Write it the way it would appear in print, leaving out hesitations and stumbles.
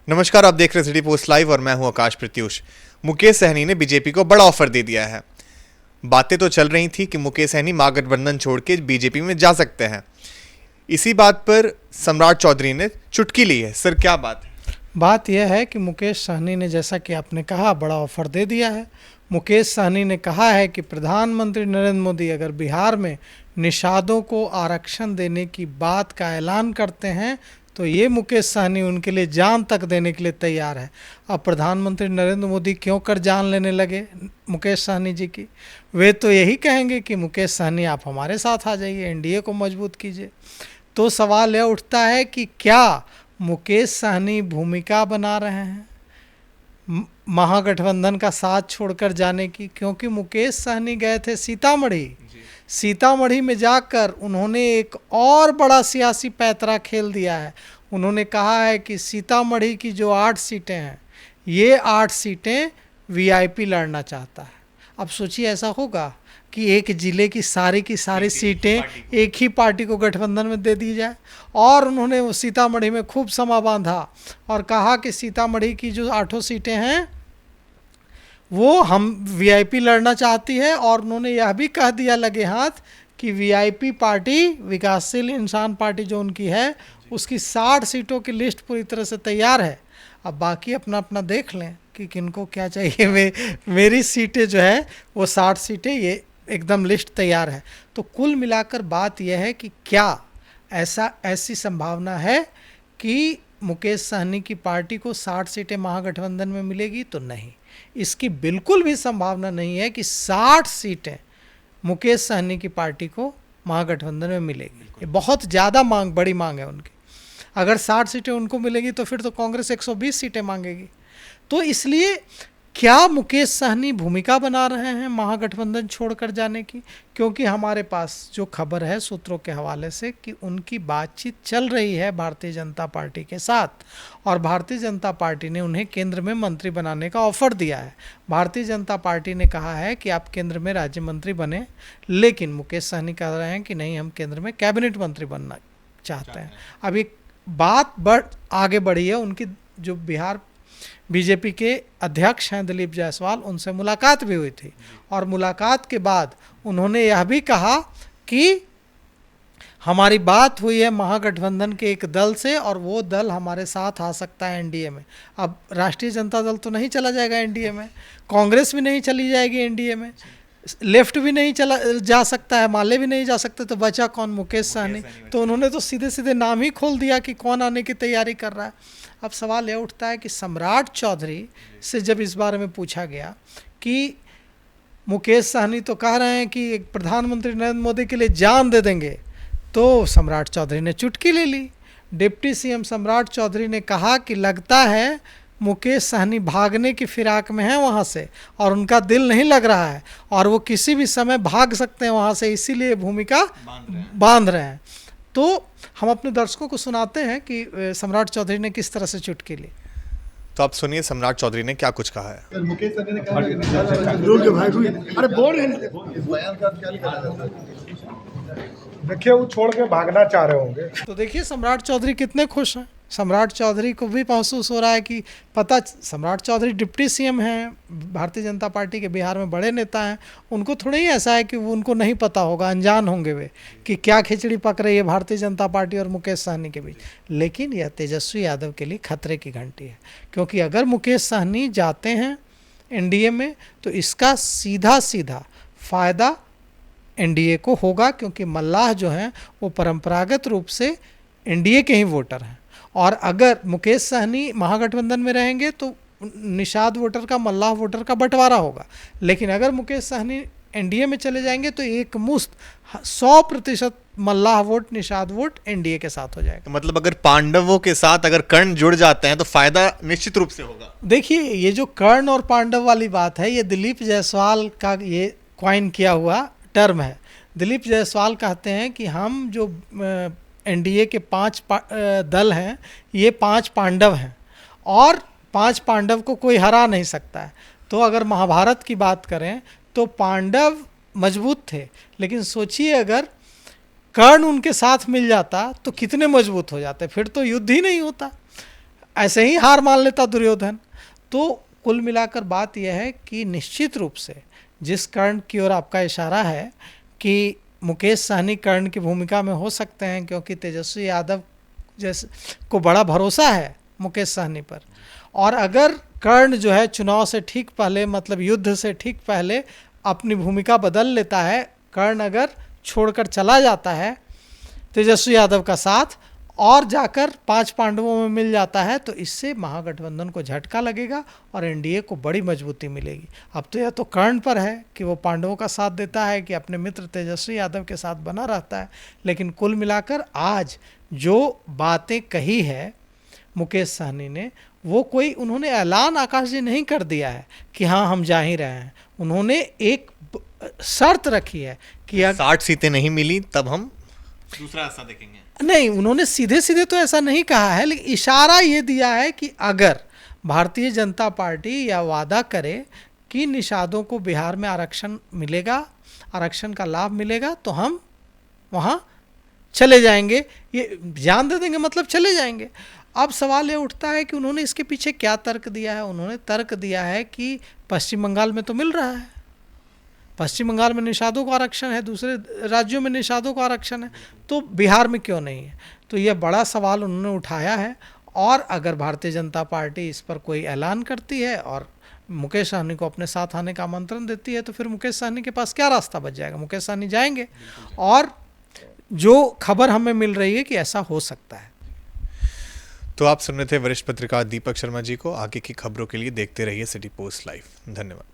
नमस्कार, आप देख रहे हैं सिटी पोस्ट लाइव और मैं हूं आकाश प्रत्युष। मुकेश सहनी ने बीजेपी को बड़ा ऑफर दे दिया है। बातें तो चल रही थी कि मुकेश सहनी महागठबंधन छोड़ के बीजेपी में जा सकते हैं। इसी बात पर सम्राट चौधरी ने चुटकी ली है। सर, क्या बात है? बात यह है कि मुकेश सहनी ने, जैसा कि आपने कहा, बड़ा ऑफर दे दिया है। मुकेश सहनी ने कहा है कि प्रधानमंत्री नरेंद्र मोदी अगर बिहार में निषादों को आरक्षण देने की बात का ऐलान करते हैं तो ये मुकेश सहनी उनके लिए जान तक देने के लिए तैयार है। अब प्रधानमंत्री नरेंद्र मोदी क्यों कर जान लेने लगे मुकेश सहनी जी की? वे तो यही कहेंगे कि मुकेश सहनी आप हमारे साथ आ जाइए, एनडीए को मजबूत कीजिए। तो सवाल यह उठता है कि क्या मुकेश सहनी भूमिका बना रहे हैं महागठबंधन का साथ छोड़कर जाने की? क्योंकि मुकेश सहनी गए थे सीतामढ़ी में जाकर उन्होंने एक और बड़ा सियासी पैंतरा खेल दिया है। उन्होंने कहा है कि सीतामढ़ी की जो 8 सीटें हैं, ये 8 सीटें वीआईपी लड़ना चाहता है। अब सोचिए, ऐसा होगा कि एक ज़िले की सारी सीटें एक ही पार्टी को गठबंधन में दे दी जाए? और उन्होंने वो सीतामढ़ी में खूब समा बांधा और कहा कि सीतामढ़ी की जो 8 सीटें हैं वो हम वीआईपी लड़ना चाहती है। और उन्होंने यह भी कह दिया लगे हाथ कि वीआईपी पार्टी, विकासशील इंसान पार्टी जो उनकी है, उसकी 60 सीटों की लिस्ट पूरी तरह से तैयार है। अब बाकी अपना अपना देख लें कि किनको क्या चाहिए। मेरी सीटें जो है वो 60 सीटें, ये एकदम लिस्ट तैयार है। तो कुल मिलाकर बात यह है कि क्या ऐसी संभावना है कि मुकेश सहनी की पार्टी को 60 सीटें महागठबंधन में मिलेगी? तो नहीं, इसकी बिल्कुल भी संभावना नहीं है कि 60 सीटें मुकेश सहनी की पार्टी को महागठबंधन में मिलेगी। ये बहुत ज़्यादा बड़ी मांग है उनकी। अगर 60 सीटें उनको मिलेगी तो फिर तो कांग्रेस 120 सीटें मांगेगी। तो इसलिए क्या मुकेश सहनी भूमिका बना रहे हैं महागठबंधन छोड़कर जाने की? क्योंकि हमारे पास जो खबर है सूत्रों के हवाले से कि उनकी बातचीत चल रही है भारतीय जनता पार्टी के साथ, और भारतीय जनता पार्टी ने उन्हें केंद्र में मंत्री बनाने का ऑफर दिया है। भारतीय जनता पार्टी ने कहा है कि आप केंद्र में राज्य मंत्री बने, लेकिन मुकेश सहनी कह रहे हैं कि नहीं, हम केंद्र में कैबिनेट मंत्री बनना चाहते हैं। अब एक बात आगे बढ़ी है। उनकी जो बिहार बीजेपी के अध्यक्ष हैं दिलीप जायसवाल, उनसे मुलाकात भी हुई थी, और मुलाकात के बाद उन्होंने यह भी कहा कि हमारी बात हुई है महागठबंधन के एक दल से और वो दल हमारे साथ आ सकता है एनडीए में। अब राष्ट्रीय जनता दल तो नहीं चला जाएगा एनडीए में, कांग्रेस भी नहीं चली जाएगी एनडीए में, लेफ्ट भी नहीं चला जा सकता है, माले भी नहीं जा सकते, तो बचा कौन? मुकेश सहनी। तो उन्होंने तो सीधे सीधे नाम ही खोल दिया कि कौन आने की तैयारी कर रहा है। अब सवाल यह उठता है कि सम्राट चौधरी से जब इस बारे में पूछा गया कि मुकेश सहनी तो कह रहे हैं कि प्रधानमंत्री नरेंद्र मोदी के लिए जान दे देंगे, तो सम्राट चौधरी ने चुटकी ले ली। डिप्टी सीएम सम्राट चौधरी ने कहा कि लगता है मुकेश सहनी भागने की फिराक में है वहाँ से, और उनका दिल नहीं लग रहा है और वो किसी भी समय भाग सकते हैं वहाँ से, इसीलिए भूमिका बांध रहे हैं। तो हम अपने दर्शकों को सुनाते हैं कि सम्राट चौधरी ने किस तरह से चुटकी ली। तो आप सुनिए सम्राट चौधरी ने क्या कुछ कहा है। मुकेश सहनी ने कहा अरे बोल रहे हैं, देखिए वो छोड़ के भागना चाह रहे होंगे। तो देखिए सम्राट चौधरी कितने खुश हैं। सम्राट चौधरी को भी महसूस हो रहा है कि सम्राट चौधरी डिप्टी सीएम हैं, भारतीय जनता पार्टी के बिहार में बड़े नेता हैं। उनको थोड़ा ही ऐसा है कि वो उनको नहीं पता होगा, अनजान होंगे वे कि क्या खिचड़ी पक रही है भारतीय जनता पार्टी और मुकेश सहनी के बीच। लेकिन यह तेजस्वी यादव के लिए खतरे की घंटी है, क्योंकि अगर मुकेश सहनी जाते हैं एनडीए में तो इसका सीधा फ़ायदा एनडीए को होगा, क्योंकि मल्लाह जो हैं वो परंपरागत रूप से एनडीए के ही वोटर हैं। और अगर मुकेश सहनी महागठबंधन में रहेंगे तो निषाद वोटर का, मल्लाह वोटर का बंटवारा होगा। लेकिन अगर मुकेश सहनी एनडीए में चले जाएंगे तो एक मुश्त 100% मल्लाह वोट, निषाद वोट एनडीए के साथ हो जाएगा। मतलब अगर पांडवों के साथ अगर कर्ण जुड़ जाते हैं तो फायदा निश्चित रूप से होगा। देखिए, ये जो कर्ण और पांडव वाली बात है, ये दिलीप जायसवाल का ये क्वाइन किया हुआ टर्म है। दिलीप जायसवाल कहते हैं कि हम जो एनडीए के 5 दल हैं, ये 5 पांडव हैं और 5 पांडव को कोई हरा नहीं सकता है। तो अगर महाभारत की बात करें तो पांडव मजबूत थे, लेकिन सोचिए अगर कर्ण उनके साथ मिल जाता तो कितने मजबूत हो जाते, फिर तो युद्ध ही नहीं होता। ऐसे ही हार मान लेता दुर्योधन। तो कुल मिलाकर बात यह है कि निश्चित रूप से जिस कर्ण की ओर आपका इशारा है कि मुकेश सहनी कर्ण की भूमिका में हो सकते हैं, क्योंकि तेजस्वी यादव जैसे को बड़ा भरोसा है मुकेश सहनी पर। और अगर कर्ण जो है चुनाव से ठीक पहले, मतलब युद्ध से ठीक पहले अपनी भूमिका बदल लेता है, कर्ण अगर छोड़कर चला जाता है तेजस्वी यादव का साथ और जाकर 5 पांडवों में मिल जाता है, तो इससे महागठबंधन को झटका लगेगा और एनडीए को बड़ी मजबूती मिलेगी। अब तो यह तो कर्ण पर है कि वो पांडवों का साथ देता है कि अपने मित्र तेजस्वी यादव के साथ बना रहता है। लेकिन कुल मिलाकर आज जो बातें कही है मुकेश सहनी ने, वो कोई उन्होंने ऐलान आकाश जी नहीं कर दिया है कि हाँ हम जा ही रहे हैं। उन्होंने एक शर्त रखी है कि 60 सीटें नहीं मिली तब हम दूसरा रास्ता देखेंगे। नहीं, उन्होंने सीधे सीधे तो ऐसा नहीं कहा है, लेकिन इशारा ये दिया है कि अगर भारतीय जनता पार्टी या वादा करे कि निषादों को बिहार में आरक्षण मिलेगा, आरक्षण का लाभ मिलेगा, तो हम वहाँ चले जाएंगे, ये जान दे देंगे, मतलब चले जाएंगे। अब सवाल ये उठता है कि उन्होंने इसके पीछे क्या तर्क दिया है। उन्होंने तर्क दिया है कि पश्चिम बंगाल में तो मिल रहा है, पश्चिम बंगाल में निषादों को आरक्षण है, दूसरे राज्यों में निषादों को आरक्षण है, तो बिहार में क्यों नहीं है। तो यह बड़ा सवाल उन्होंने उठाया है। और अगर भारतीय जनता पार्टी इस पर कोई ऐलान करती है और मुकेश सहनी को अपने साथ आने का आमंत्रण देती है, तो फिर मुकेश सहनी के पास क्या रास्ता बच जाएगा। मुकेश सहनी जाएंगे। और जो खबर हमें मिल रही है कि ऐसा हो सकता है। तो आप सुन रहे थे वरिष्ठ पत्रकार दीपक शर्मा जी को। आगे की खबरों के लिए देखते रहिए सिटी पोस्ट लाइव। धन्यवाद।